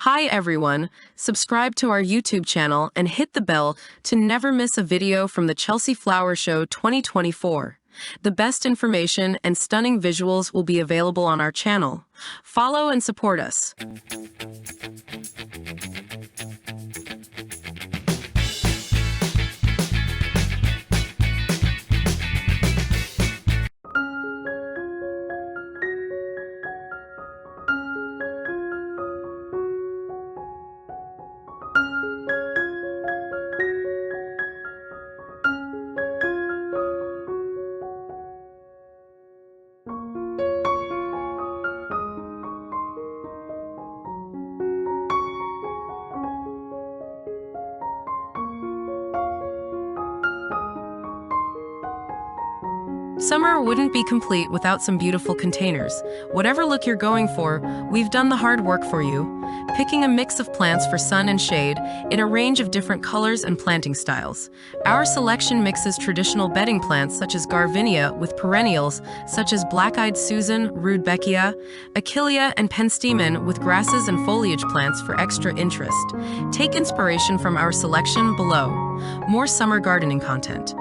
Hi everyone, subscribe to our YouTube channel and hit the bell to never miss a video from the Chelsea Flower Show 2024. The best information and stunning visuals will be available on our channel. Follow and support us. Summer wouldn't be complete without some beautiful containers. Whatever look you're going for, we've done the hard work for you, picking a mix of plants for sun and shade in a range of different colors and planting styles. Our selection mixes traditional bedding plants such as garvinea with perennials such as black-eyed Susan, Rudbeckia, achillea, and penstemon with grasses and foliage plants for extra interest. Take inspiration from our selection below. More summer gardening content.